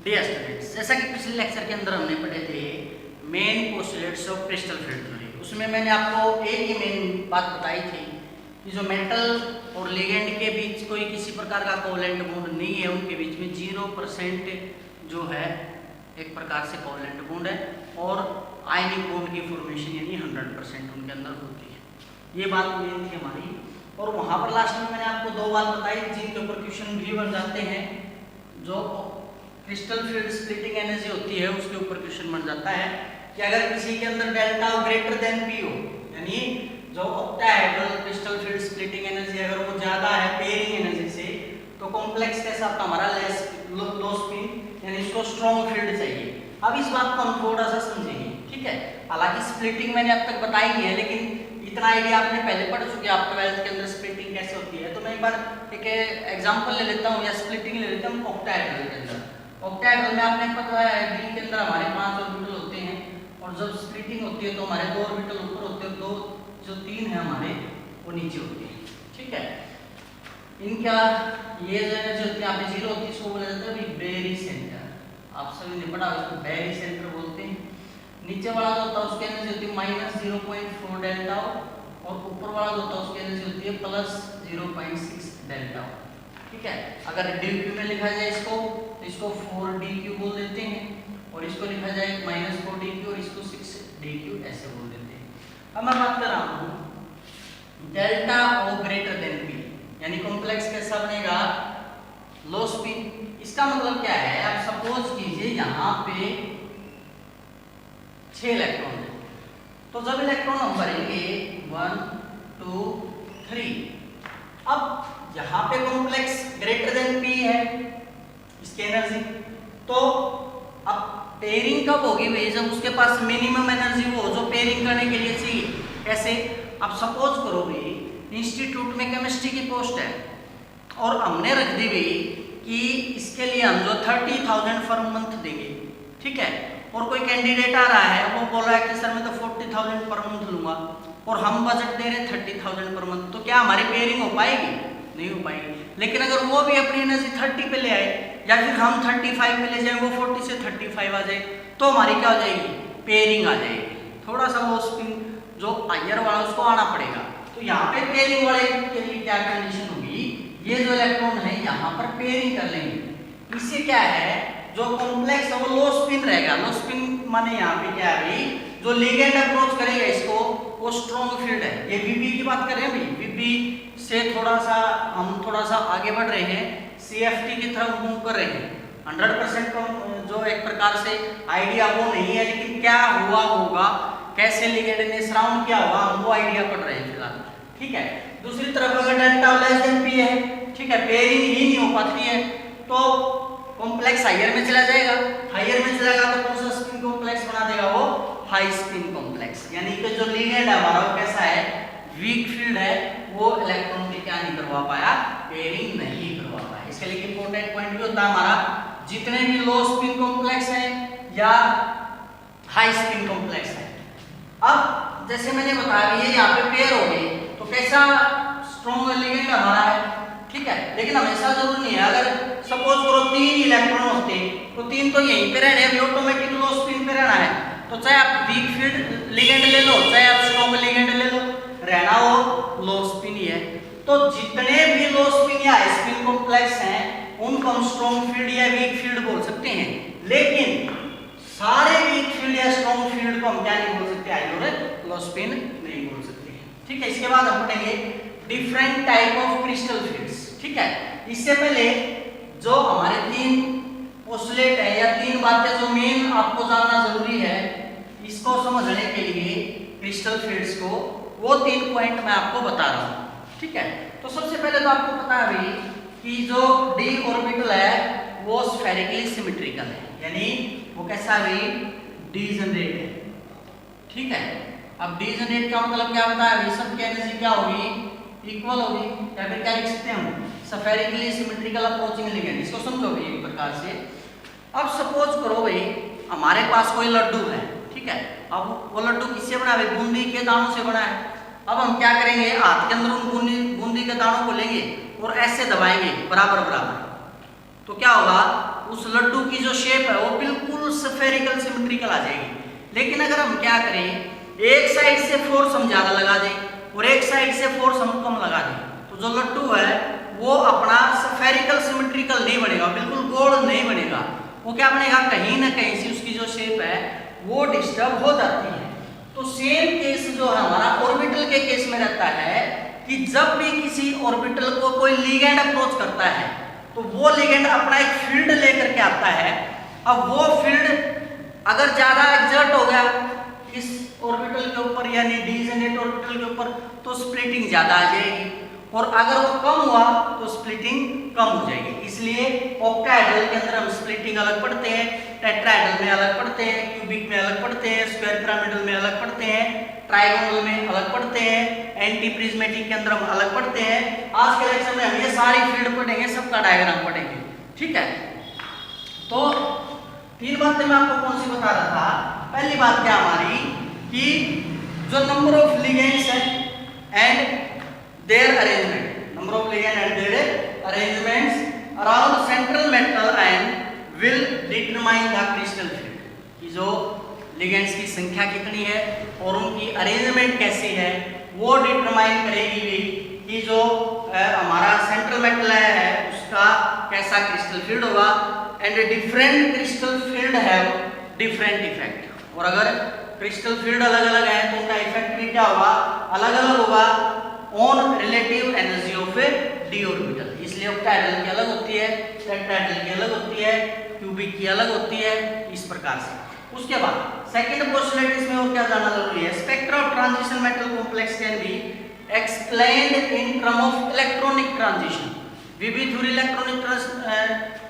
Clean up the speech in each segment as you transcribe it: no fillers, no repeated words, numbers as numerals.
Dear students, जैसा कि पिछले लेक्चर के अंदर हमने पढ़े थे main postulates of crystal field theory, उसमें मैंने आपको एक ही मेन बात बताई थी कि जो मेटल और लिगेंड के बीच कोई किसी प्रकार का कोवलेंट बॉन्ड नहीं है, उनके बीच में 0% जो है एक प्रकार से कोवलेंट बॉन्ड है और आयनिक बॉन्ड की फॉर्मेशन यानी 100% उनके अंदर होती है। ये बात मेन थी हमारी। और वहाँ पर लास्ट में मैंने आपको दो बात बताई जिनके ऊपर क्वेश्चन भी बन जाते हैं। जो क्रिस्टल फील्ड स्प्लिटिंग एनर्जी होती है उसके ऊपर क्वेश्चन बन जाता है कि अगर किसी के अंदर डेल्टा ग्रेटर देन पी हो, यानी जो octahedral crystal field splitting energy अगर वो ज्यादा है पेयरिंग एनर्जी से, तो कॉम्प्लेक्स कैसा आपका हमारा लेस लो स्पिन यानी इसको स्ट्रॉन्ग फील्ड चाहिए। अब इस बात को हम थोड़ा सा समझेंगे, ठीक है। हालांकि स्प्लिटिंग मैंने अब तक बताई नहीं है, लेकिन इतना आइडिया आपने पहले पढ़ चुके हैं, आप 12th के अंदर स्प्लिटिंग कैसे होती है। तो मैं एक बार एक एग्जांपल ले लेता हूँ या स्प्लिटिंग ले लेता हूँ ऑक्टाहेड्रल के अंदर। ऑक्टाहेड्रल में आपने पता है डी के अंदर हमारे 5 ऑर्बिटल होते हैं और जब स्प्लिटिंग होती है तो हमारे 2 ऑर्बिटल ऊपर होते हैं, 2 जो 3 है हमारे वो नीचे होते हैं, ठीक है। इनका ये जो एनर्जी होती है यहाँ पे 0 होती है, इसको बोला जाता है बेरी सेंटर। आप सभी ने पढ़ा, उसको बेरी सेंटर बोलते हैं। नीचे वाला जो होता है उसकी एनर्जी होती है -0.4 डेल्टा और ऊपर वाला जो होता है उसकी एनर्जी होती है +0.6 डेल्टा, ठीक है। अगर dq में लिखा जाए इसको तो इसको 4dq बोल देते हैं और इसको लिखा जाए -4dq और इसको 6dq ऐसे बोल देते हैं। अब मैं बात कर रहा हूँ डेल्टा ओ ग्रेटर देन p, यानी कॉम्प्लेक्स कैसा बनेगा लो स्पिन। इसका मतलब क्या है, आप सपोज कीजिए यहाँ पे 6 इलेक्ट्रॉन है, तो जब इलेक्ट्रॉन हम भरेंगे 1 2 3, अब यहाँ पे कॉम्प्लेक्स ग्रेटर देन p है इसकी एनर्जी, तो अब पेयरिंग कब होगी भाई, जब उसके पास मिनिमम एनर्जी वो जो पेयरिंग करने के लिए चाहिए। कैसे, अब सपोज करो भाई इंस्टीट्यूट में केमिस्ट्री की पोस्ट है और हमने रख दी भाई कि इसके लिए हम जो 30,000 पर मंथ देंगे, ठीक है। और कोई कैंडिडेट आ रहा है वो बोल रहा है कि सर मैं तो 40,000 पर मंथ लूंगा और हम बजट दे रहे हैं 30,000 पर मंथ, तो क्या हमारी पेयरिंग हो पाएगी? नहीं हो पाएगी। लेकिन अगर वो भी अपनी एनर्जी 30 पे ले आए या फिर हम 35 पे ले जाए, वो 40 से 35 आ जाए, तो हमारी क्या हो जाएगी, पेयरिंग आ जाएगी। थोड़ा सा लो स्पिन जो हायर वाला उसको आना पड़ेगा। तो यहाँ पे पेयरिंग वाले के लिए क्या कंडीशन होगी, ये जो इलेक्ट्रॉन है यहाँ पर पेयरिंग कर लेंगे। इससे क्या है, जो कॉम्प्लेक्स है वो लो स्पिन रहेगा। लो स्पिन माने यहाँ पे क्या है भाई, जो लिगेंड अप्रोच करेगा इसको वो स्ट्रॉन्ग फील्ड है। ये वीबी की बात कर रहे हैं भाई, वीबी से थोड़ा सा आगे बढ़ रहे हैं, सीएफटी की तरफ मूव कर रहे हैं। 100% का जो एक प्रकार से आइडिया वो नहीं है, लेकिन क्या हुआ होगा, कैसे लिगेंड ने सराउंड किया होगा, हम वो आइडिया पढ़ रहे हैं फिलहाल, ठीक है। दूसरी तरफ अगर डेल्टा लेस देन पी है, ठीक है, पेयरिंग ही नहीं हो पाती है, तो कॉम्प्लेक्स हायर में चला जाएगा। हायर में चलेगा तो कौन सा स्पिन कॉम्प्लेक्स बना देगा, वो हाई स्पिन कॉम्प्लेक्स। यानी कि जो लिगेंड है हमारा वो कैसा है, वीक फील्ड है, वो इलेक्ट्रॉन की क्या नहीं करवा पाया, पेयरिंग नहीं करवा पाया। इसके लिए इंपॉर्टेंट पॉइंट भी होता है हमारा, जितने भी लो स्पिन कॉम्प्लेक्स है या हाई स्पिन कॉम्प्लेक्स है। अब जैसे मैंने बताया ये यहाँ पे पेयर हो गए, तो कैसा स्ट्रॉन्ग लिगेंड हमारा है, ठीक है। लेकिन हमेशा जरूर नहीं है, अगर सपोज करो 3 इलेक्ट्रॉन होते तो 3 तो यहीं पे रहने हैं, ऑटोमेटिक लो स्पिन पे रहना है। तो चाहे आप वीक फील्ड लिगेंड ले लो, चाहे आप स्ट्रॉन्ग लिगेंड ले लो, रहना वो लो स्पिन ही है। तो जितने भी लो स्पिन या हाई स्पिन कॉम्प्लेक्स हैं उनको हम स्ट्रॉन्ग फील्ड या वीक फील्ड बोल सकते हैं, लेकिन सारे वीक फील्ड या स्ट्रॉन्ग फील्ड को हम क्या नहीं बोल सकते, हाई और लो स्पिन नहीं बोल सकते, ठीक है। इसके बाद हम पढ़ेंगे different type of crystal fields, ठीक है। इससे पहले जो हमारे 3 पोस्टुलेट है या 3 बातें जो मेन आपको जानना जरूरी है इसको समझने के लिए क्रिस्टल फील्ड्स को, वो 3 पॉइंट मैं आपको बता रहा हूँ, ठीक है। तो सबसे पहले तो आपको पता है भाई कि जो डी ऑर्बिटल है वो स्फेरिकली सिमेट्रिकल है, यानी वो कैसा है भाई, डीजनरेट है, ठीक है। अब डीजनरेट का मतलब क्या होता है भाई, सबकी एनर्जी क्या होगी, इक्वल होगी, या फिर क्या लिख सकते हैं हम, स्फेरिकली सिमेट्रिकल अप्रोचिंग लिगेंड। इसको समझोगे एक प्रकार से। अब सपोज करो भाई हमारे पास कोई लड्डू है, ठीक है। अब वो लड्डू किससे बना है, बूंदी के दानों से बना है। अब हम क्या करेंगे, हाथ के अंदर उन बूंदी के दानों को लेंगे और ऐसे दबाएंगे बराबर बराबर, तो क्या होगा, उस लड्डू की जो शेप है वो बिल्कुल स्फेरिकल सिमेट्रिकल आ जाएगी। लेकिन अगर हम क्या करें, एक साइड से फोर्स हम ज्यादा लगा दें और एक साइड से फोर्स हम कम लगा दें, तो जो लड्डू है वो अपना स्फेरिकल सिमेट्रिकल नहीं बनेगा, बिल्कुल गोल नहीं बनेगा। वो क्या बनेगा, कहीं ना कहीं से उसकी जो शेप है वो डिस्टर्ब हो जाती है। तो सेम केस जो है हमारा ऑर्बिटल के केस में रहता है कि जब भी किसी ऑर्बिटल को कोई लिगेंड अप्रोच करता है तो वो लिगेंड अपना एक फील्ड लेकर के आता है। अब वो फील्ड अगर ज्यादा एक्सर्ट हो गया इस ऑर्बिटल के ऊपर यानी डीजेनेट ऑर्बिटल के ऊपर तो स्प्लिटिंग ज्यादा आ जाएगी, और अगर वो कम हुआ तो स्प्लिटिंग कम हो जाएगी। इसलिए ऑक्टाहेड्रल के अंदर हम स्प्लिटिंग अलग पढ़ते हैं, टेट्राहेड्रल में अलग पढ़ते हैं, क्यूबिक में अलग पढ़ते हैं, स्क्वायर पिरामिडल में अलग पढ़ते हैं, ट्राइगोनल में अलग पढ़ते हैं, एंटी प्रिज्मेटिक के अंदर हम अलग पढ़ते हैं। आज के लेक्चर में हम ये सारी फील्ड पढ़ेंगे, सबका डायग्राम पढ़ेंगे, ठीक है। तो 3 बातें मैं आपको कौन सी बता रहा था। पहली बात क्या हमारी कि जो नंबर ऑफ लिगेंड्स है and their arrangement, number of ligand and their arrangements around central metal ion will determine the crystal field, कि जो ligands की संख्या कितनी है और उनकी अरेंजमेंट कैसी है वो डिटरमाइन करेगी भी कि जो हमारा सेंट्रल मेटल है उसका कैसा क्रिस्टल फील्ड होगा। And different crystal field have different effect, और अगर क्रिस्टल फील्ड अलग अलग है तो उनका इफेक्ट भी क्या होगा, अलग अलग होगा on relative energy of A D orbital. इसलिए ऑक्टाहेड्रल की अलग होती है, टेट्राहेड्रल की अलग होती है, क्यूबिक की अलग होती है, इस प्रकार से। उसके बाद सेकंड पोस्टुलेट इसमें और क्या जानना जरूरी है, spectra of transition metal complex can be explained in term of electronic transition. VB theory electronic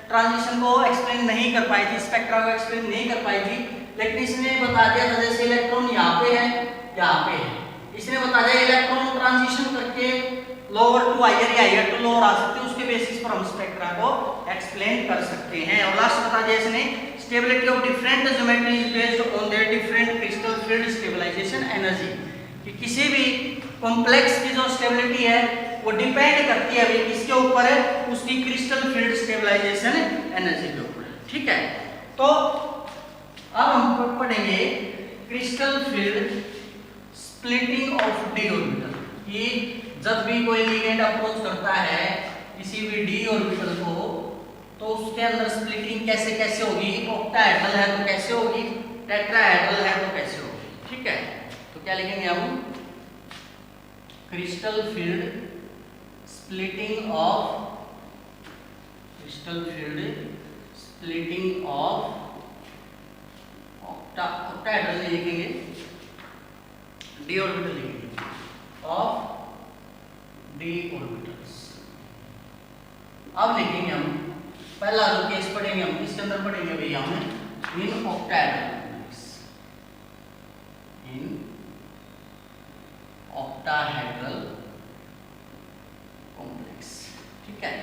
transition को एक्सप्लेन नहीं कर पाई थी, स्पेक्ट्रा को एक्सप्लेन नहीं कर पाई थी, लेकिन इसने बता दिया था जैसे इलेक्ट्रॉन यहाँ पे है, यहाँ पे है, इसने बता दिया इलेक्ट्रॉन ट्रांजिशन करके लोअर टू हायर या हायर टू लोअर आ सकते हैं, उसके बेसिस पर हम स्पेक्ट्रा को एक्सप्लेन कर सकते हैं। और लास्ट बता दिया इसने stability of different geometry is based on their different crystal field stabilisation energy, कि किसी भी कॉम्प्लेक्स की जो स्टेबिलिटी है वो डिपेंड करती है अभी किसके ऊपर है, उसकी क्रिस्टल फील्ड स्टेबलाइजेशन एनर्जी के ऊपर, ठीक है। तो अब हम पढ़ेंगे crystal field splitting of D orbital, कि जब भी कोई लिगेंड अप्रोच करता है किसी भी डी ऑर्बिटल को तो उसके अंदर स्प्लिटिंग कैसे कैसे होगी, ऑक्टाहेड्रल है तो कैसे होगी, टेट्राहेड्रल है तो कैसे होगी, ठीक है। तो क्या लिखेंगे हम, crystal field splitting of, crystal field splitting of octahedral लिखेंगे, डी ऑर्बिटल लिखेंगे ऑफ डी ऑर्बिटल्स। अब लिखेंगे हम पहला जो केस पढ़ेंगे हम किसके अंदर पढ़ेंगे भैया, हम in octahedral complex, in octahedral complex, ठीक है।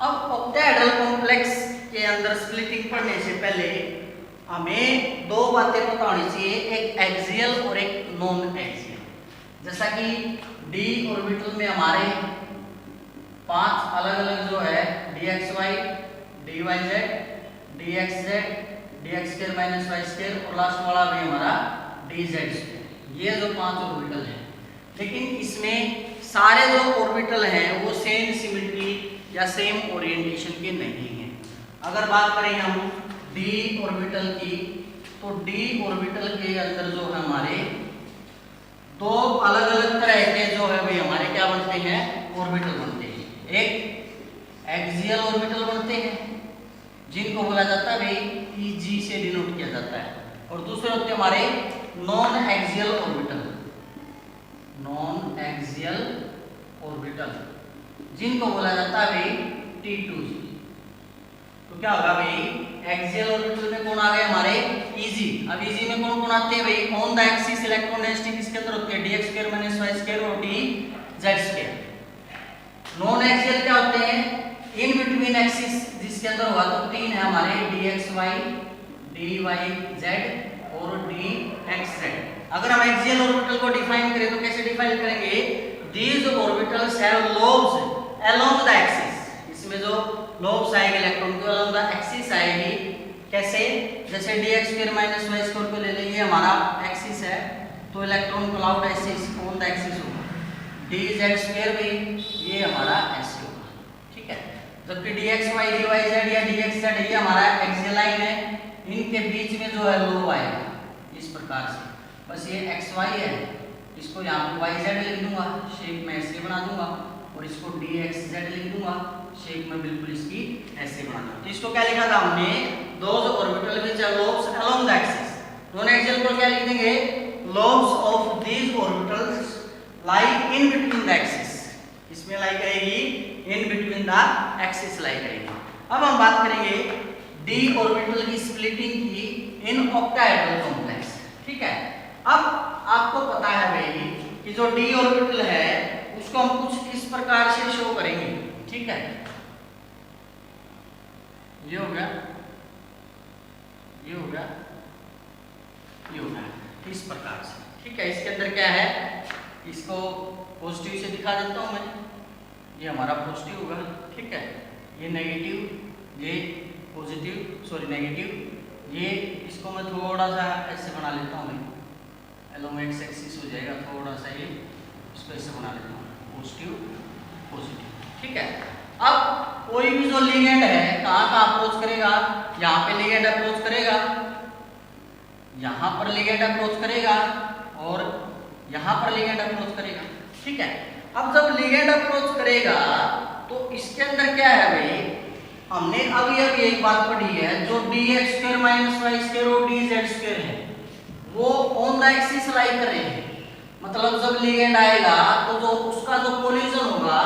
अब ऑक्टाहेड्रल कॉम्प्लेक्स के अंदर स्प्लिटिंग पढ़ने से पहले हमें 2 बातें पता होनी चाहिए, एक एक्सियल और एक नॉन एक्सियल। जैसा कि डी ऑर्बिटल में हमारे 5 अलग अलग जो है dxy, dyz, dxz, dx² - y² और लास्ट वाला भी हमारा dz², ये जो 5 ऑर्बिटल हैं, लेकिन इसमें सारे जो ऑर्बिटल हैं वो सेम सिमेट्री या सेम ओरिएंटेशन के नहीं हैं। अगर बात करें हम डी ऑर्बिटल की, तो डी ऑर्बिटल के अंदर जो है हमारे 2 अलग अलग तरह के जो है भाई हमारे क्या बनते हैं, ऑर्बिटल बनते हैं। एक एक्सियल ऑर्बिटल बनते हैं जिनको बोला जाता है भाई EG से डिनोट किया जाता है, और दूसरे होते हैं हमारे non axial orbital, non axial orbital जिनको बोला जाता है भाई T2G। तो क्या होगा भाई, एक्सियल ऑर्बिटल में कौन आ गए हमारे EG। अब EG में कौन कौन आते हैं भाई, on the axis electron density किसके अंदर होती है, dx² - y² और dz²। नॉन एक्सियल क्या होते हैं, इन बिटवीन एक्सिस जिसके अंदर होगा तो 3 है हमारे dxy, dyz और dxz। अगर हम एक्सियल ऑर्बिटल को डिफाइन करें तो कैसे डिफाइन करेंगे, these orbitals have lobes along the axis. इसमें जो लोब्स आएगी इलेक्ट्रॉन की अलोंग द एक्सिस आएगी। कैसे? जैसे dx square minus y square को ले लेंगे, हमारा एक्सिस है तो electron cloud axis on the axis होगा, dz स्क्वायर भी ये हमारा ऐसे होगा, ठीक है। जबकि dxy dyz या dxz ये हमारा एक्सियल लाइन है, इनके बीच में जो है लोब आएगा इस प्रकार से। बस ये xy है, इसको यहाँ पे yz लिख दूंगा, शेप में ऐसे बना दूंगा, और इसको dxz लिख दूंगा, शेप में बिल्कुल इसकी ऐसे बना दूंगा। तो इसको क्या लिखा था हमने? Those orbital which are lobes along the axis. Non axial को क्या लिख देंगे? Lobes of these orbitals lie in between the axis. इसमें लाई करेगी in between the axis lie करेगी। अब हम बात करेंगे d ऑर्बिटल की स्प्लिटिंग की इन ऑक्टाहेड्रल कॉम्प्लेक्स, ठीक है। अब आपको पता है भाई कि जो d ऑर्बिटल है उसको हम कुछ इस प्रकार से शो करेंगे, ठीक है। ये हो गया, ये हो गया, ये हो गया, इस प्रकार से, ठीक है। इसके अंदर क्या है, इसको पॉजिटिव से दिखा देता हूं मैं, ये हमारा पॉजिटिव होगा, ठीक है। ये नेगेटिव, ये पॉजिटिव, सॉरी नेगेटिव, ये इसको मैं थोड़ा सा ऐसे बना लेता हूँ, एलोंग एक्स एक्सिस हो जाएगा, थोड़ा सा ये इसको ऐसे बना लेता हूँ, पॉजिटिव पॉजिटिव, ठीक है। अब कोई भी जो लिगेंड है कहाँ अप्रोच करेगा? यहाँ पे लिगेंड अप्रोच करेगा, यहाँ पर लिगेंड अप्रोच करेगा, और यहाँ पर लिगेंड अप्रोच करेगा, ठीक है। अब जब लिगेंड अप्रोच करेगा तो इसके अंदर क्या है भाई, हमने अभी एक बात पढ़ी है, जो dx square minus y square और dz स्क्वायर है वो ऑन द एक्सिस लाई कर रहे हैं। मतलब जब लिगेंड आएगा तो जो उसका जो कोलिजन होगा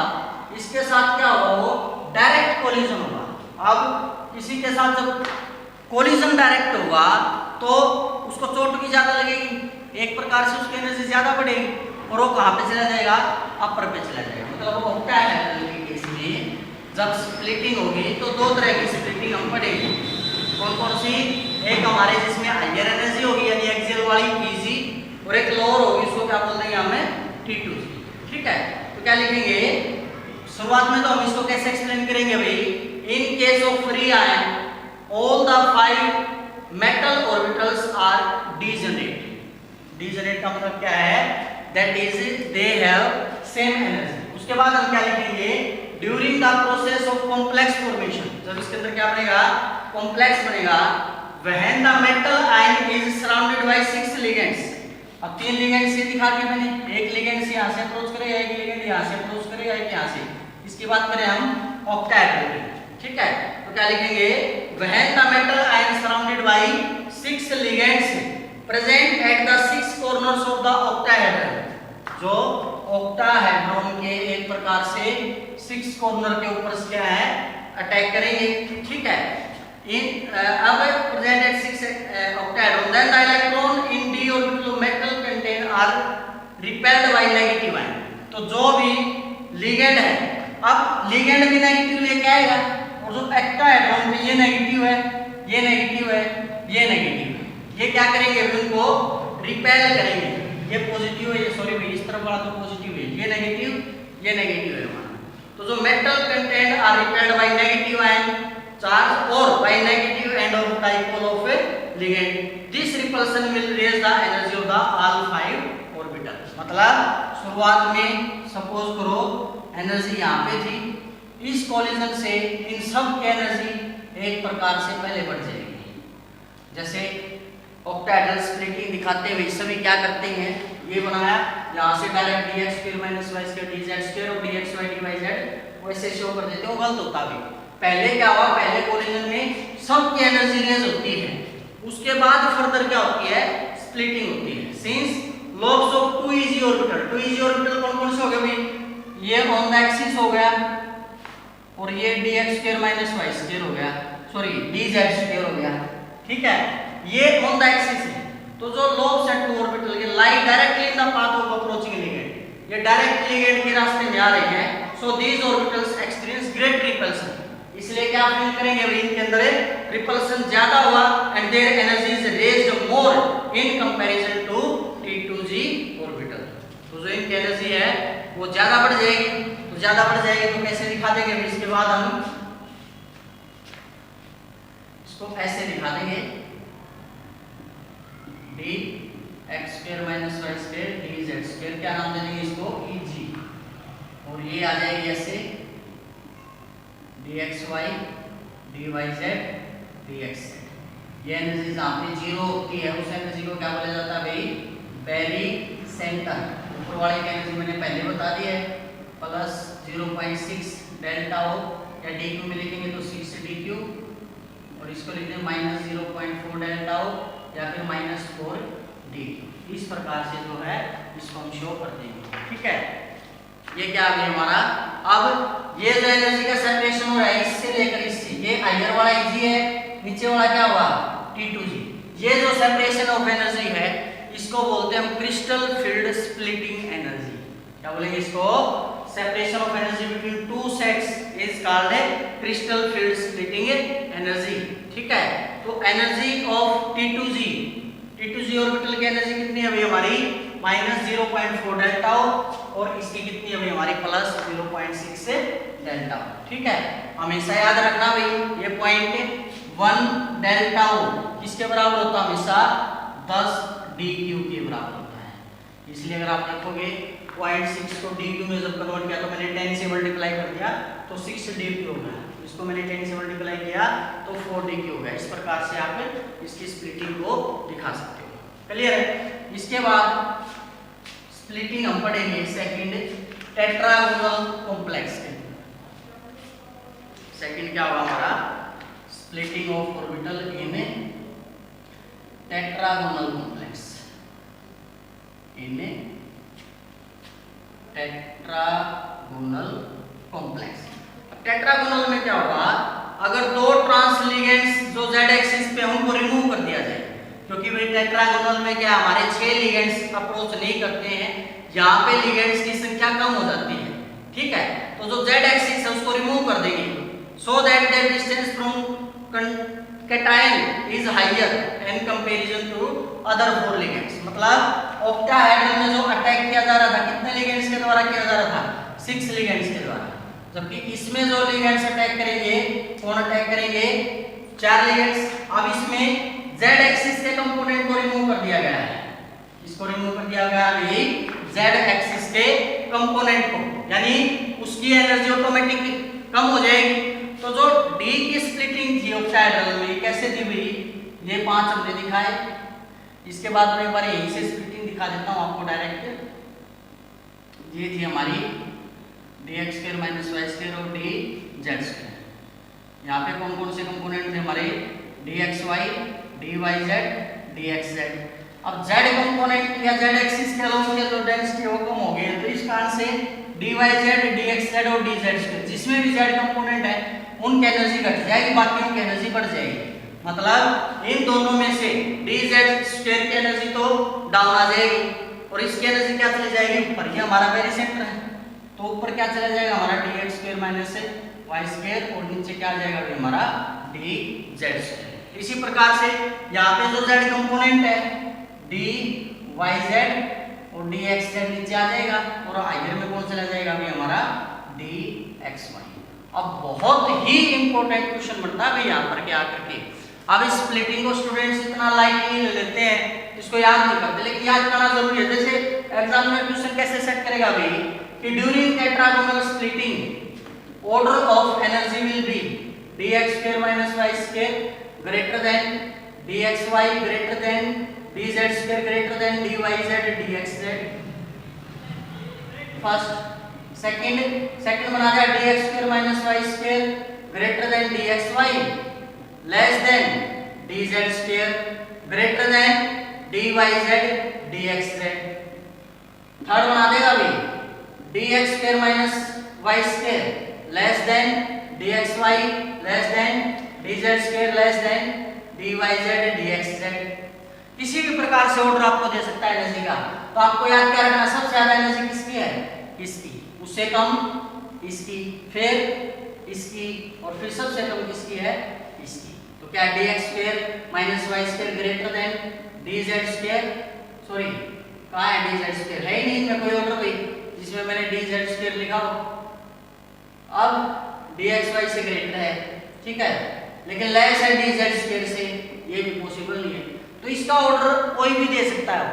इसके साथ क्या होगा, वो डायरेक्ट कोलिजन होगा। अब इसी के साथ जब कोलिजन डायरेक्ट होगा तो उसको चोट भी ज्यादा लगेगी, एक प्रकार से उसकी एनर्जी ज्यादा बढ़ेगी, और वो कहाँ पे चला जाएगा? अपर पे चला जाएगा। मतलब वो क्या है कि इसमें जब स्प्लिटिंग होगी तो दो तरह की स्प्लिटिंग हम पढ़ेंगे। कौन कौन सी? एक हमारे जिसमें हायर एनर्जी होगी यानी एक्सियल वाली Pg, और एक लोअर होगी, उसको क्या बोल देंगे हमें? T2, ठीक है। तो क्या लिखेंगे? शुरुआत में तो हम इसको कैसे एक्सप्लेन करेंगे भाई? In case of free ion all the 5 metal orbitals are degenerate. Degenerate का मतलब क्या है? That is they have same energy. उसके बाद हम क्या लिखेंगे? During the process of complex formation, जब इसके अंदर क्या बनेगा? कॉम्प्लेक्स बनेगा। When the metal ion is surrounded by 6 ligands. अब 3 लिगेंड्स ये दिखा दिए मैंने, एक लिगेंड से यहां से अप्रोच करेगा, एक लिगेंड यहां से अप्रोच करेगा, एक यहां से। इसकी बात करें हम ऑक्टाहेड्रल की, ठीक है। तो क्या लिखेंगे? When the metal ion surrounded by 6 ligands present at the 6 corners of the octahedral. जो ऑक्टाहेड्रॉन के एक प्रकार से 6 कॉर्नर के ऊपर क्या है? अटैक करेंगे, ठीक है। अब present at 6 octahedron, then the electron in d orbital of metal contain are repelled by negative ion। तो जो भी लिगेंड है, अब लिगेंड भी नेगेटिव लेके आएगा, और जो octahedron में ये नेगेटिव है, ये नेगेटिव है, ये नेगेटिव है, ये क्या करेंगे? उनको रिपेल करेंगे। ये पॉजिटिव है, ये सॉरी भाई इस तरफ वाला तो पॉजिटिव है, ये नेगेटिव है हमारा। तो जो metal content are repelled by negative ion charge or by negative end of dipole of a ligand, this repulsion will raise the energy of the all 5 orbitals। मतलब शुरुआत में सपोज करो एनर्जी यहाँ पे थी, इस कोलिजन से इन सब की एनर्जी एक प्रकार से पहले बढ़ जाएगी। जैसे ऑक्टाहेड्रल स्प्लिटिंग दिखाते हुए सभी क्या करते हैं? ये बनाया, यहाँ से direct dx square minus y square dz square और dxy dyz वैसे शो कर देते हो, गलत होता भी। पहले क्या हुआ? पहले कोलिजन में सबकी एनर्जी रेज होती है, उसके बाद फर्दर क्या होती है? स्प्लिटिंग होती है। Since lobes of 2 easy orbital, 2 easy orbital कौन कौन से हो गए भाई? ये ऑन द एक्सिस हो गया, और ये dx square minus y square हो गया, सॉरी dz स्क्वायर हो गया, ठीक है। ये ऑन द एक्सिस है। तो जो लोब्स है 2 ऑर्बिटल के lie directly in the path of approaching ligand, ये डायरेक्ट लिगेंड के रास्ते में आ रहे हैं। So these orbitals experience great repulsion, इसलिए क्या फील करेंगे भाई? इनके अंदर रिपल्शन ज्यादा हुआ, and their energy is raised more in comparison to T2g orbital. तो जो इनकी एनर्जी है वो ज्यादा बढ़ जाएगी, तो ज्यादा बढ़ जाएगी तो कैसे दिखा देंगे? इसके बाद हम इसको ऐसे दिखा देंगे d x square minus y square d z square, क्या नाम दे देंगे इसको ई जी, और ये आ जाएगी ऐसे d x y d y z d x z. ये एनर्जी जहाँ पे जीरो होती है उस एनर्जी को क्या बोला जाता है भाई, पेरी सेंटर। ऊपर वाले की एनर्जी मैंने पहले बता दी है, प्लस 0.6 डेल्टा ओ, या डी क्यू में लिखेंगे तो 6 डी क्यू, और इसको लिखते हैं माइनस 0.4 डेल्टा ओ या फिर माइनस 4 डी क्यू। इस प्रकार से जो है इसको हम शो कर देंगे, ठीक है। ये क्या आ गया हमारा, अब ये जो एनर्जी का सेपरेशन हो रहा है इससे लेकर इससे, ये हायर वाला इजी है, नीचे वाला क्या हुआ T2G। ये जो सेपरेशन ऑफ एनर्जी है इसको बोलते हैं हम क्रिस्टल फील्ड स्प्लिटिंग एनर्जी। क्या बोलेंगे इसको, separation of energy between two sets is called crystal field splitting energy, ठीक है। तो एनर्जी ऑफ T2G ऑर्बिटल की एनर्जी कितनी है भाई हमारी, माइनस 0.4 डेल्टा ओ, और इसकी कितनी है भाई हमारी प्लस 0.6 डेल्टा ओ, ठीक है। हमेशा याद रखना भाई ये पॉइंट 1 डेल्टा ओ किसके बराबर होता है, हमेशा 10 डी क्यू के बराबर होता है। इसलिए अगर आप देखोगे 0.6 को डी क्यू में जब कन्वर्ट किया तो मैंने 10 से मल्टीप्लाई कर दिया तो 6 डी क्यू हो गया, इसको मैंने 10 से मल्टीप्लाई किया तो 4 डी क्यू हो गया। इस प्रकार से आप इसकी स्प्लिटिंग को दिखा सकते हो, क्लियर है। इसके बाद स्प्लिटिंग हम पढ़ेंगे सेकंड टेट्रागोनल कॉम्प्लेक्स के। सेकंड क्या होगा हमारा, splitting of orbital in tetragonal complex, in tetragonal complex. Tetragonal में क्या होगा, अगर दो ट्रांसलिगेंड्स जो z एक्सिस पे उनको रिमूव कर दिया जाए, क्योंकि भाई टेट्रागोनल में क्या हमारे 6 लिगेंड्स अप्रोच नहीं करते हैं, यहाँ पे लिगेंड्स की संख्या कम हो जाती है, ठीक है। तो जो z एक्सिस है उसको रिमूव कर देंगे, so that the distance from cation is higher in comparison to other 4 ligands. मतलब ऑक्टाहेड्रल में जो अटैक किया जा रहा था कितने लिगेंड्स के द्वारा किया जा रहा था, 6 लिगेंड्स के द्वारा, जबकि इसमें जो लिगेंड्स अटैक करेंगे, कौन अटैक करेंगे, 4 लिगेंड्स। अब इसमें z एक्सिस के कंपोनेंट को रिमूव कर दिया गया है, इसको रिमूव कर दिया गया है z एक्सिस के कंपोनेंट को, यानी उसकी एनर्जी ऑटोमेटिक कम हो जाएगी। तो जो d की स्प्लिटिंग थी ऑक्टाहेड्रल में कैसे थी भाई, ये 5 हमने दिखाए। इसके बाद मैं एक बार यहीं से स्प्लिटिंग दिखा देता हूं आपको डायरेक्ट। ये थी हमारी dx square minus y square और dz स्क्वायर। यहाँ पे कौन कौन से कंपोनेंट थे हमारे, dxy dyz dxz। अब z कंपोनेंट या z एक्सिस के अलोंग के जो डेंसिटी वो कम हो गई, तो इस कारण से dyz dxz और dz स्क्वायर जिसमें भी z कंपोनेंट है उनकी एनर्जी घट जाएगी, बाकियों की एनर्जी बढ़ जाएगी। मतलब इन दोनों में से dz स्क्वायर की एनर्जी तो डाउन आ जाएगी और इसकी एनर्जी क्या चली जाएगी ऊपर, ये हमारा पेरी सेंटर है तो ऊपर क्या चला जाएगा हमारा dx square minus y square, और नीचे क्या आ जाएगा भाई हमारा dz स्क्वायर। इसी प्रकार से यहाँ पे जो z कंपोनेंट है dyz और dxz नीचे आ जाएगा, और हाइयर में कौन चला जाएगा भाई हमारा dxy। अब बहुत ही इंपॉर्टेंट क्वेश्चन बनता है भाई यहाँ पर क्या करके, अब इस स्प्लिटिंग को स्टूडेंट्स इतना लाइटली ले लेते हैं, इसको याद नहीं करते, लेकिन याद करना जरूरी है। जैसे एग्जाम में क्वेश्चन कैसे सेट करेगा भाई कि during tetragonal splitting order of energy will be dx square minus y square greater than dxy greater than dz square greater than dyz dxz। First second बना दिया dx square minus y square greater than dxy less than dz square greater than dyz dxz। Third बना देगा भाई dx square minus y square less than dxy less than dz square less than dyz dxz। किसी भी प्रकार से order आपको दे सकता है एनर्जी का, तो आपको याद क्या रखना, सबसे ज्यादा एनर्जी किसकी है, इसकी, उससे कम इसकी, फिर इसकी, और फिर सबसे कम किसकी है, इसकी। तो क्या dx square minus y square greater than dz square, sorry कहाँ है dz स्क्वायर, है ही नहीं इनमें कोई ऑर्डर भाई जिसमें मैंने dz स्क्वायर लिखा हो। अब dxy से ग्रेटर है, ठीक है, लेकिन लेस है dz स्क्वायर से, ये भी पॉसिबल नहीं है। तो इसका ऑर्डर कोई भी दे सकता है।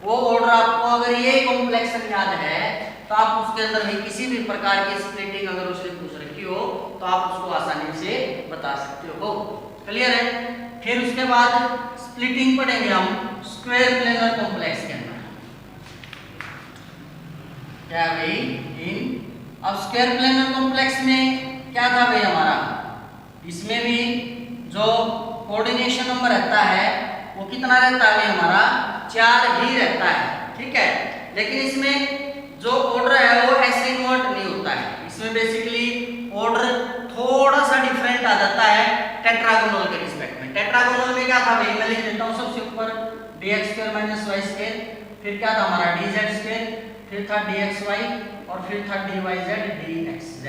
वो ऑर्डर आपको अगर ये कॉम्प्लेक्सन याद है तो आप उसके अंदर भी किसी भी प्रकार की स्प्लिटिंग अगर उसने पूछ रखी हो तो आप उसको आसानी से बता सकते हो। क्लियर है? फिर उसके बाद स्प्लिटिंग पढ़ेंगे हम स्क्वायर प्लेनर कॉम्प्लेक्स के अंदर। क्या भाई अब स्क्वायर प्लेनर कॉम्प्लेक्स में क्या था भाई हमारा, इसमें भी जो कोऑर्डिनेशन नंबर रहता है वो कितना रहता है भाई हमारा, 4 ही रहता है। ठीक है, लेकिन इसमें जो ऑर्डर है वो ऐसे इन्वर्ट नहीं होता है। इसमें बेसिकली ऑर्डर थोड़ा सा डिफरेंट आ जाता है टेट्रागोनल के रिस्पेक्ट में। टेट्रागोनल में क्या था भाई, मैं लिख देता हूँ सबसे ऊपर dx square minus y square, फिर क्या था हमारा dz स्क्वायर, फिर था dxy और फिर था dyz dxz।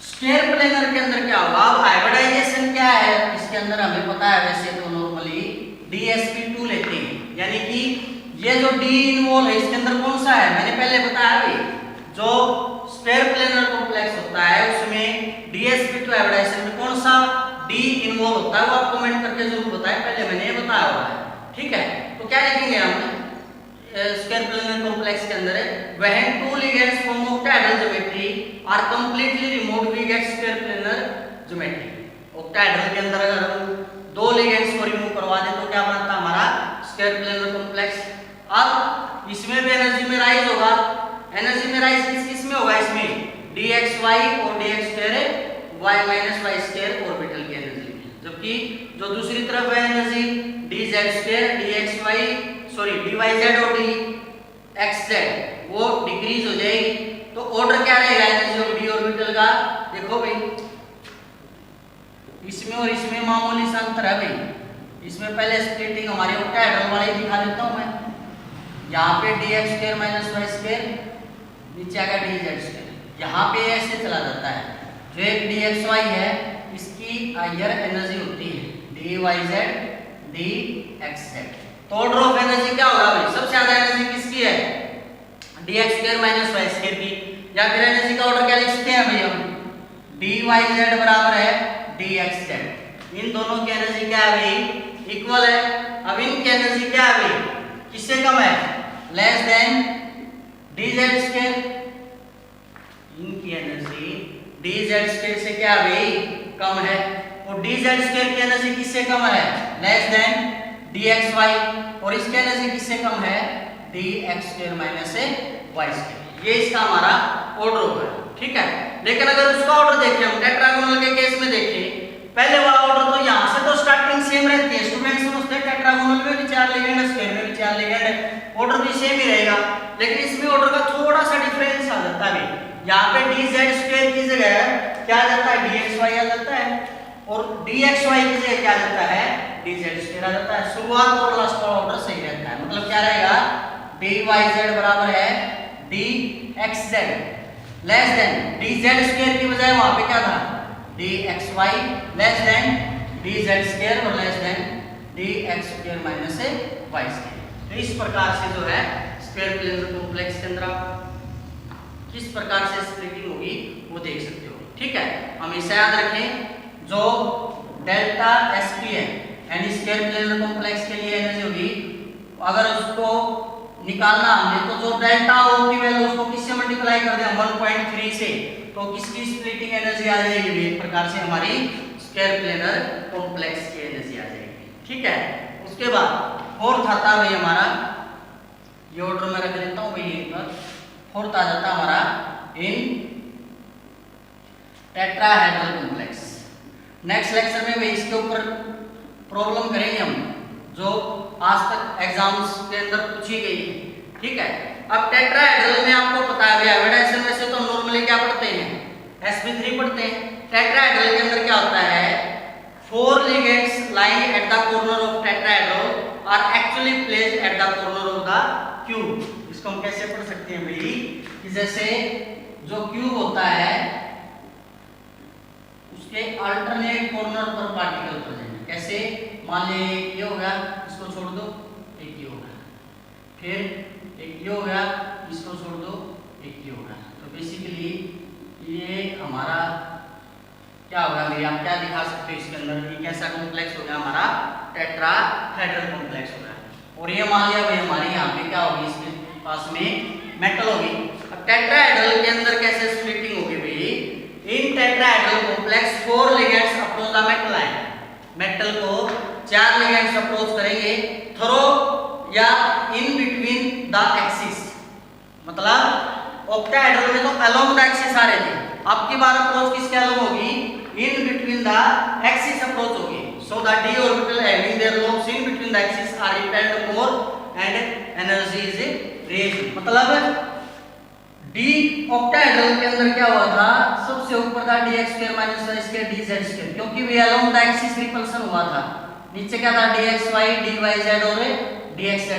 स्क्वायर प्लेनर के अंदर क्या होगा, अब हाइब्रिडाइजेशन क्या है इसके अंदर हमें पता है। वैसे तो नॉर्मली dsp2 लेते हैं, यानी कि ये जो d इन्वॉल्व है इसके अंदर कौन सा है, मैंने पहले बताया भाई जो स्क्वायर प्लेनर कॉम्प्लेक्स होता है उसमें dsp2 हाइब्रिडाइजेशन में कौन सा d इन्वॉल्व होता है वो आप कमेंट करके जरूर बताएं, पहले मैंने ये बताया हुआ है। ठीक है, तो क्या लिखेंगे हम स्क्वायर प्लेनर कॉम्प्लेक्स के अंदर है when two ligands from octahedral geometry are completely removed we get square planar geometry। octahedral के अंदर अगर हम 2 ligands को रिमूव करवा दें तो क्या बनता है हमारा स्क्वायर प्लेनर कॉम्प्लेक्स। अब इसमें भी एनर्जी में राइज होगा, एनर्जी में राइज किस में होगा, इसमें dxy और dx square y minus y square orbital की एनर्जी में, जबकि जो दूसरी तरफ है energy dz square dxy sorry dyz और dxz वो डिक्रीज हो जाएगी। तो ऑर्डर क्या रहेगा एनर्जी ऑफ डी ऑर्बिटल का, देखो भाई इसमें और इसमें मामूली सा अंतर है भाई। इसमें पहले स्प्लिटिंग हमारे ऑक्टाहेड्रल वाले दिखा देता हूं मैं, यहाँ पे dx square minus y square, नीचे आएगा dz स्क्वायर, यहाँ पे ऐसे चला जाता है। जो एक dxy है इसकी हायर एनर्जी होती है dyz dxz। तो ऑर्डर ऑफ एनर्जी क्या होगा भाई, सबसे ज्यादा एनर्जी किसकी है dx square minus y square की, या फिर एनर्जी का ऑर्डर क्या लिख सकते हैं भाई हम dyz बराबर है dxz। इन दोनों की एनर्जी क्या है भाई, इक्वल है। अब इनकी एनर्जी क्या है भाई, किससे कम है, लेस देन dz स्क्वायर। इनकी एनर्जी dz स्क्वायर से क्या है भाई कम है, और dz स्क्वायर की एनर्जी किससे कम है, लेस देन dxy, और इसकी एनर्जी किससे कम है dx square minus y square. ये इसका हमारा ऑर्डर होगा। ठीक है, लेकिन अगर उसका ऑर्डर देखें हम टेट्रागोनल के केस में देखें, पहले वाला ऑर्डर तो यहाँ से तो स्टार्टिंग सेम रहती है, स्टूडेंट समझते हैं टेट्रागोनल में भी 4 लिगेंड है, स्क्वायर में भी 4 लिगेंड है, ऑर्डर भी सेम ही रहेगा। लेकिन इसमें ऑर्डर का थोड़ा सा डिफरेंस आ जाता है। यहाँ पे dz स्क्वायर की जगह क्या आ जाता है dxy आ जाता है, और dxy की जगह क्या आ जाता है dz स्क्वायर आ जाता है। शुरुआत और लास्ट वाला ऑर्डर सही रहता है, मतलब क्या रहेगा dyz बराबर है dxz less than dz square की बजाय वहां पे क्या था dxy less than dz square और less than dx square minus y square. तो इस प्रकार से जो है स्क्वायर प्लेनर कॉम्प्लेक्स के अंदर आप किस प्रकार से स्प्लिटिंग होगी वो देख सकते हो। ठीक है, हमेशा याद रखें जो डेल्टा sp है यानी स्क्वायर प्लेनर कॉम्प्लेक्स के लिए एनर्जी होगी, अगर उसको निकालना हमने तो जो डेल्टा ओ की वैल्यू उसको किससे मल्टीप्लाई कर दें 1.3 से, तो किसकी स्प्लिटिंग एनर्जी आ जाएगी एक प्रकार से हमारी स्क्वायर प्लेनर कॉम्प्लेक्स की एनर्जी आ जाएगी। ठीक है, उसके बाद फोर्थ आता है हमारा, ये ऑर्डर में रख देता हूं भाई, यहीं पर फोर्थ आ जाता हमारा इन टेट्राहेड्रल कॉम्प्लेक्स। नेक्स्ट लेक्चर में भाई इसके ऊपर प्रॉब्लम करेंगे हम जो आज तक एग्जाम्स के अंदर पूछी गई है। ठीक है, अब टेट्राहेड्रल में आपको पता है हाइब्रिडाइजेशन में से तो नॉर्मली क्या पढ़ते हैं sp3 पढ़ते हैं। टेट्राहेड्रल के अंदर क्या होता है 4 ligands lying at the corner of tetrahedral are actually placed at the corner of the cube। इसको हम कैसे पढ़ सकते हैं भाई कि जैसे जो क्यूब होता है उसके अल्टरनेट कॉर्नर पर पार्टिकल पर जाएंगे। कैसे, मान ले ये हो गया, इसको छोड़ दो, एक ये हो गया, फिर एक ये हो गया, इसको छोड़ दो, एक ये हो गया। तो बेसिकली ये हमारा क्या होगा मेरी, आप क्या दिखा सकते हो इसके अंदर, ये कैसा कॉम्प्लेक्स हो गया हमारा, टेट्राहेड्रल कॉम्प्लेक्स हो गया। और ये मान लिया भाई हमारे यहाँ पे क्या होगी, इसके पास में मेटल होगी। अब टेट्राहेड्रल के अंदर कैसे स्प्लिटिंग होगी भाई, इन tetrahedral complex 4 ligands approach the metal ion, metal को 4 लिगेंड्स अप्रोच करेंगे थ्रू या इन बिटवीन द एक्सिस, मतलब ऑक्टाहेड्रल में तो अलोंग द एक्सिस आ रहे थे, अब की बार अप्रोच किसके अलोंग होगी, in between the axis approach होगी। So the d orbital having their lobes in between the axis are repelled more and energy is raised, मतलब d ऑक्टाहेड्रल के अंदर क्या हुआ था, सबसे ऊपर था dx² - y² dz², क्योंकि वे अलोंग द एक्सिस रिपल्सन हुआ था, नीचे क्या था dxy dyz और dxz।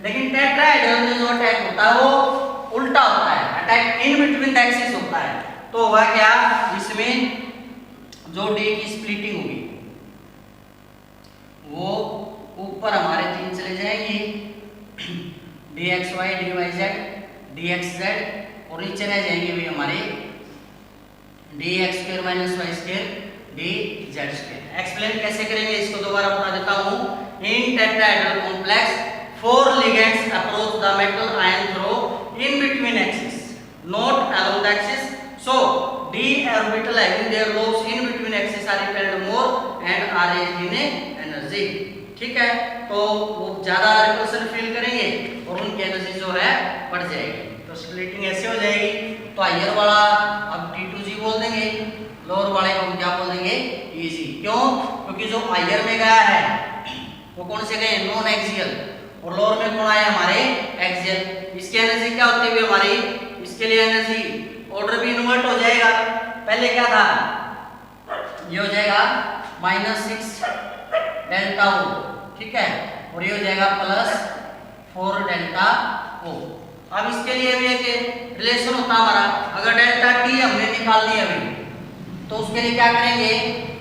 लेकिन टेट्राहेड्रल में जो अटैक होता है वो उल्टा होता है, attack in between the axis होता है। तो हुआ क्या, इसमें जो d की स्प्लिटिंग होगी वो ऊपर हमारे 3 चले जाएंगे dxy dyz dxz, और नीचे रह जाएंगे भी हमारे dx² - y² dz²। एक्सप्लेन कैसे करेंगे इसको दोबारा बता देता हूँ। इन tetrahedral complex 4 ligands approach the metal ion through in between axis not along the axis, so d orbital having their lobes in between axis are repelled more and are raised in energy, ठीक है। तो वो ज्यादा repulsion feel करेंगे और उनकी energy जो है बढ़ जाएगी, तो स्प्लिटिंग ऐसे हो जाएगी। तो हायर वाला अब T2G बोल देंगे, लोअर वाले को हम क्या बोल देंगे, Tg। क्यों, क्योंकि जो हायर में गया है वो कौन से गए, नॉन एक्सियल, और लोअर में कौन आया हमारे एक्सियल। इसकी एनर्जी क्या होती है हमारी, इसके लिए एनर्जी ऑर्डर भी इन्वर्ट हो जाएगा, पहले क्या था, ये हो जाएगा -6 डेल्टा O, ठीक है, और ये हो जाएगा +4 डेल्टा O। अब इसके लिए भी एक रिलेशन होता हमारा, अगर डेल्टा T हमने निकाल दिया अभी, तो उसके लिए क्या करेंगे,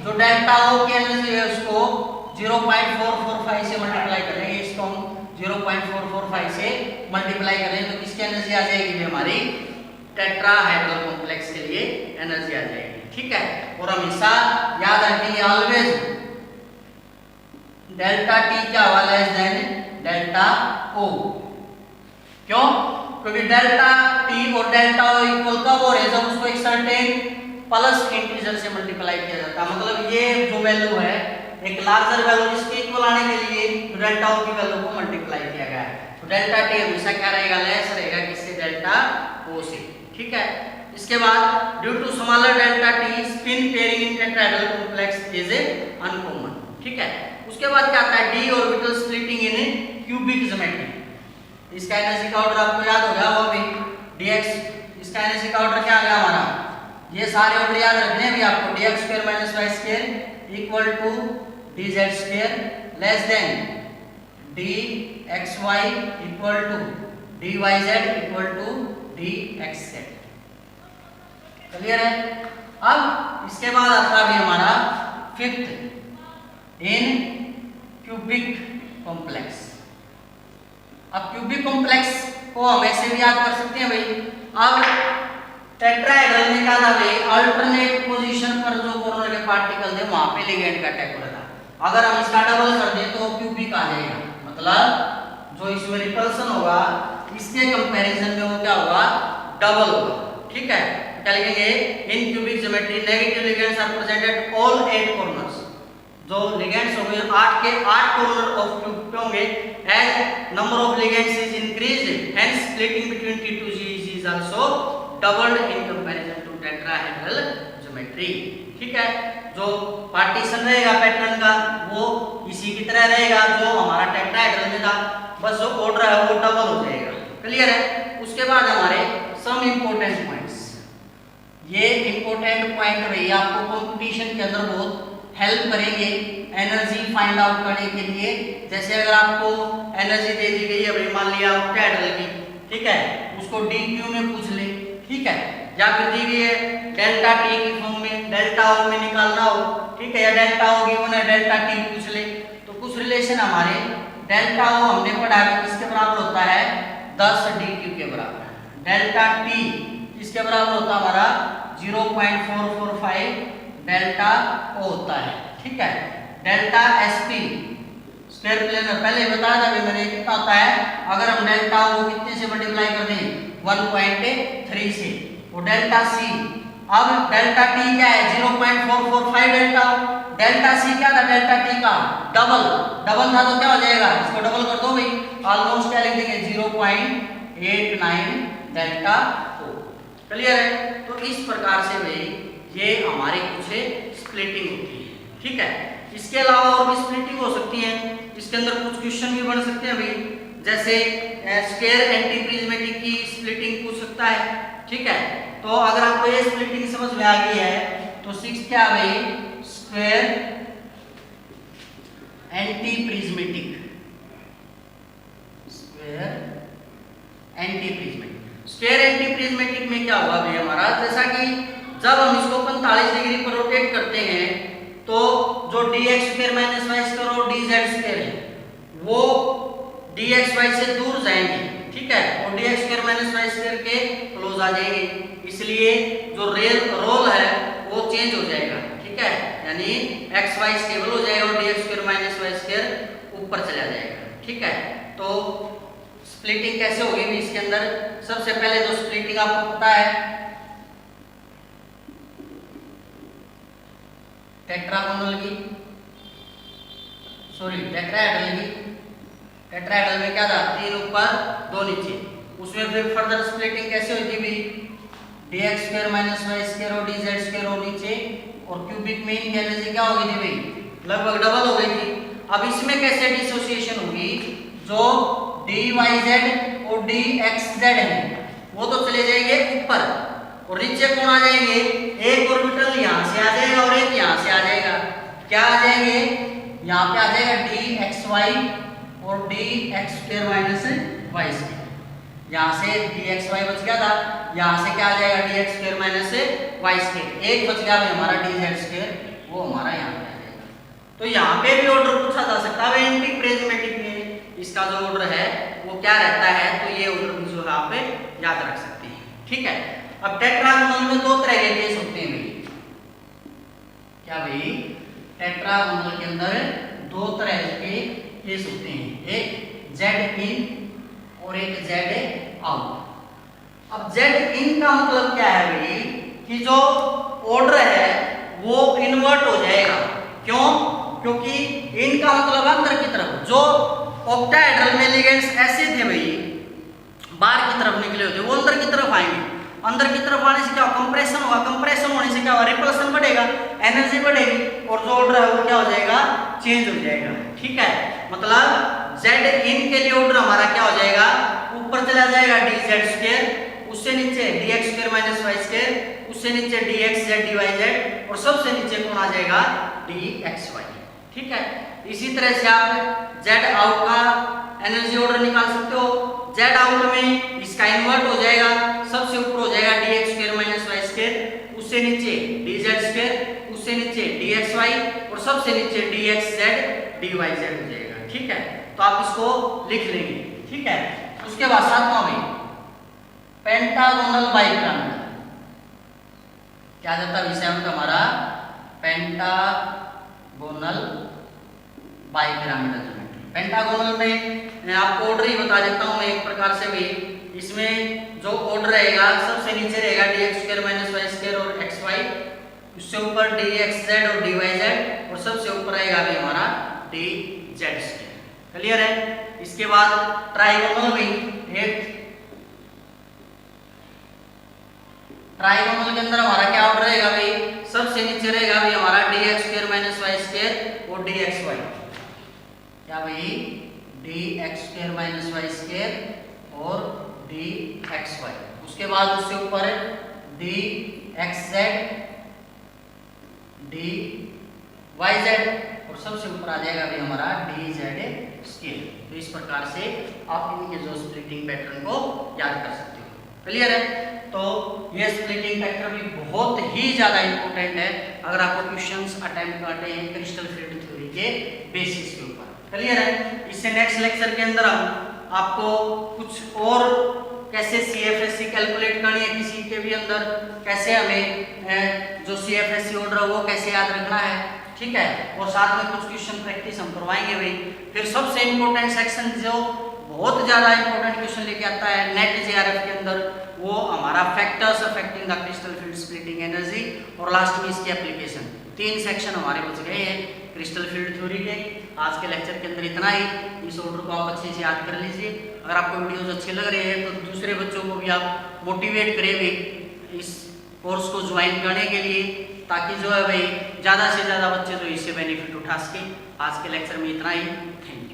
जो डेल्टा O की एनर्जी है उसको 0.445 से मल्टीप्लाई करेंगे, इसको हम 0.445 से मल्टीप्लाई करें तो किसकी एनर्जी आ जाएगी हमारी, टेट्राहेड्रल कॉम्प्लेक्स के लिए एनर्जी आ जाएगी, ठीक है। और हमेशा याद रखेंगे ऑलवेज डेल्टा T क्या हुआ, लेस देन डेल्टा O। क्यों, क्योंकि डेल्टा T और डेल्टा O इक्वल कब हो रहे हैं, जब उसको एक सर्टेन प्लस इंटीजर से मल्टीप्लाई किया जाता है, मतलब ये जो वैल्यू है एक लार्जर वैल्यू इसके इक्वल आने के लिए डेल्टा O की वैल्यू को मल्टीप्लाई किया गया है। तो डेल्टा T हमेशा क्या रहेगा, लेस रहेगा किससे, डेल्टा O से, ठीक है। इसके बाद due to smaller delta T spin pairing in tetrahedral complex is uncommon, ठीक है। उसके बाद क्या आता है, d orbital splitting in cubic geometry. इसका एनर्जी का ऑर्डर आपको याद होगा, वो भी dx, इसका एनर्जी का ऑर्डर क्या आ गया हमारा, ये सारे ऑर्डर याद रखने हैं भी आपको, dx² - y² equal to dz² less than dxy equal to dyz equal to dxz। Clear है। अब इसके बाद आता है हमारा 5th इन क्यूबिक कॉम्प्लेक्स। अब क्यूबिक कॉम्प्लेक्स को हम ऐसे भी याद कर सकते हैं भाई, अब टेट्राहेड्रल में क्या था भाई, अल्टरनेट पोजीशन पर जो कॉर्नर के पार्टिकल थे वहां पे लिगेंड का अटैक हो रहा था। अगर हम इसका डबल कर दें तो क्यूबिक आ जाएगा, मतलब जो इसमें रिपल्सन होगा इसके कंपैरिजन में वो क्या होगा, डबल होगा, ठीक है। क्या लिखेंगे, in cubic geometry negative ligands are present at all 8 corners. जो लिगेंड्स होंगे 8 के 8 कॉर्नर ऑफ क्यूब पे होंगे, as number of ligands is increased hence splitting between T2G is also doubled in comparison to tetrahedral geometry, ठीक है। जो partition रहेगा pattern का वो इसी की तरह रहेगा जो हमारा टेट्राहेड्रल में था, बस जो ऑर्डर है वो डबल हो जाएगा, क्लियर है। उसके बाद हमारे सम इंपॉर्टेंट पॉइंट्स, ये इंपॉर्टेंट पॉइंट भाई आपको कंपटीशन के अंदर बहुत हेल्प करेंगे एनर्जी फाइंड आउट करने के लिए। जैसे अगर आपको एनर्जी दे दी गई है भाई, मान लिया ऑक्टाहेड्रल की, ठीक है, उसको dq में पूछ ले, ठीक है, या फिर दी गई है डेल्टा T की फॉर्म में, डेल्टा O में निकालना हो, ठीक है, या डेल्टा O गिवन है डेल्टा T पूछ ले, तो कुछ रिलेशन हमारे डेल्टा O हमने पढ़ा कि किसके बराबर होता है, 10 dq के बराबर। डेल्टा T किसके बराबर होता है हमारा, 0.445 डेल्टा ओ होता है, ठीक है। डेल्टा एसपी स्क्वायर प्लेन में पहले बताया था मैंने कितना होता है, अगर हम डेल्टा ओ कितने से मल्टीप्लाई कर दें 1.3 से, वो डेल्टा सी। अब डेल्टा टी क्या है 0.445 डेल्टा, डेल्टा सी क्या था डेल्टा टी का डबल था तो क्या हो जाएगा, इसको डबल कर दो भाई, ऑलमोस्ट क्या लिख देंगे 0.89 डेल्टा ओ। क्लियर है। तो इस प्रकार से भाई ये हमारी कुछ स्प्लिटिंग होती है, ठीक है। इसके अलावा और भी स्प्लिटिंग हो सकती है, इसके अंदर कुछ क्वेश्चन भी बन सकते हैं भाई, जैसे स्क्वायर एंटी प्रिज्मेटिक की स्प्लिटिंग पूछ सकता है, ठीक है। तो अगर आपको ये स्प्लिटिंग समझ में आ गई है तो 6 क्या भाई square anti prismatic, square anti prismatic. Square anti prismatic में क्या हुआ भाई हमारा, जैसा कि जब हम इसको 45 डिग्री पर रोटेट करते हैं तो जो dx square minus y square और dz स्क्वायर है वो dxy से दूर जाएंगे, ठीक है, और dx square minus y square के क्लोज आ जाएंगे, इसलिए जो रोल है वो चेंज हो जाएगा, ठीक है, यानी xy स्टेबल हो जाएगा और dx square minus y square ऊपर चला जाएगा, ठीक है। तो स्प्लिटिंग कैसे होगी भी इसके अंदर, सबसे पहले जो स्प्लिटिंग आपको पता है टेट्रागोनल की, सॉरी टेट्राहेड्रल की। टेट्राहेड्रल में क्या था 3 ऊपर 2 नीचे, उसमें फिर फर्दर स्प्लिटिंग कैसे हुई थी भी dx square minus y square और dz स्क्वायर और नीचे, और क्यूबिक में इनकी एनर्जी क्या हो गई थी भाई लगभग डबल हो गई थी। अब इसमें कैसे डिसोसिएशन होगी, जो dyz और dxz है वो तो चले जाएंगे ऊपर और नीचे कौन आ जाएंगे, एक ऑर्बिटल यहाँ से आ जाएगा और एक यहाँ से आ जाएगा, क्या आ जाएंगे यहाँ पे आ जाएगा dxy और dx square minus y square, यहाँ से dxy बच गया था, यहाँ से क्या आ जाएगा dx square minus y square, एक बच गया हमारा dz स्क्वायर, वो हमारा यहाँ पे आ जाएगा। तो यहाँ पे भी ऑर्डर पूछा जा सकता है एंटी प्रिज्मेटिक में इसका जो ऑर्डर है वो क्या रहता है, तो ये ऑर्डर भी जो है आप याद रख सकते हैं, ठीक है। अब टेट्रागोनल में 2 तरह के केस होते हैं भाई, क्या भाई टेट्रागोनल के अंदर 2 तरह के केस होते हैं, एक जेड इन और एक जेड आउट। अब जेड इन का मतलब क्या है भाई कि जो ऑर्डर है वो इन्वर्ट हो जाएगा, क्यों, क्योंकि इनका मतलब अंदर की तरफ, जो ऑक्टाहेड्रल में लिगेंड्स ऐसे थे भाई बाहर की तरफ निकले होते वो अंदर की तरफ आएंगे, अंदर की तरफ आने से क्या कंप्रेशन होगा, कंप्रेशन होने से क्या होगा रिपल्सन बढ़ेगा, एनर्जी बढ़ेगी और जो ऑर्डर है वो क्या हो जाएगा चेंज हो जाएगा, ठीक है। मतलब जेड इन के लिए ऑर्डर हमारा क्या हो जाएगा, ऊपर चला जाएगा dz स्क्वायर, उससे नीचे dx square minus y square, उससे नीचे dxz dyz और सबसे नीचे कौन आ जाएगा dxy, ठीक है। इसी तरह से आप जेड आउट का एनर्जी ऑर्डर निकाल सकते हो, जेड आउट में इसका इन्वर्ट हो जाएगा, सबसे ऊपर हो जाएगा dx square minus y square, उससे नीचे dz स्क्वायर, उससे नीचे dxy और सबसे नीचे dxz dyz हो जाएगा, ठीक है। तो आप इसको लिख लेंगे, ठीक है। उसके बाद 7वां में पेंटागोनल बाइपिरामिडल, क्या जाता है विषय में हमारा पेंटागोनल बाइपिरामिडल ज्योमेट्री। पेंटागोनल में मैं आपको ऑर्डर ही बता देता हूं मैं एक प्रकार से भी, इसमें जो ऑर्डर रहेगा सबसे नीचे रहेगा dx square minus y square और xy, उससे ऊपर dxz और dyz और सबसे ऊपर आएगा भी हमारा dz स्क्वायर, क्लियर है। इसके बाद ट्राइगोनल में एक ट्राइगोनल के अंदर हमारा क्या ऑर्डर रहेगा भाई, सबसे नीचे रहेगा भाई हमारा dx square minus y square और dxy, क्या भाई dx square minus y square और dxy, उसके बाद उससे ऊपर dxz dyz और सबसे ऊपर आ जाएगा भाई हमारा dz स्क्वायर। तो इस प्रकार से आप इनके जो स्प्लिटिंग पैटर्न को याद कर सकते हो, क्लियर है। तो ये स्प्लिटिंग पैटर्न भी बहुत ही ज्यादा इंपॉर्टेंट है अगर आपको क्वेश्चंस अटेम्प्ट करते हैं क्रिस्टल फील्ड थ्योरी के बेसिस के ऊपर, क्लियर है। इससे नेक्स्ट लेक्चर के अंदर हम आपको कुछ और कैसे CFSE कैलकुलेट करनी है किसी के भी अंदर, कैसे हमें जो CFSE ऑर्डर है वो कैसे याद रखना है, ठीक है। और साथ में कुछ क्वेश्चन प्रैक्टिस हम करवाएंगे भाई। फिर सबसे इम्पोर्टेंट सेक्शन जो बहुत ज़्यादा इंपॉर्टेंट क्वेश्चन लेके आता है नेट JRF के अंदर, वो हमारा factors affecting the crystal field splitting energy, और लास्ट में इसकी एप्लीकेशन। 3 सेक्शन हमारे बच गए हैं क्रिस्टल फील्ड थ्योरी के। आज के लेक्चर के अंदर इतना ही। इस ऑर्डर को आप अच्छे से याद कर लीजिए। अगर आपको वीडियोज अच्छे लग रहे हैं तो दूसरे बच्चों को भी आप मोटिवेट करेंगे इस कोर्स को ज्वाइन करने के लिए, ताकि जो है भाई ज़्यादा से ज़्यादा बच्चे जो इससे बेनिफिट उठा सके। आज के लेक्चर में इतना ही। Thank you.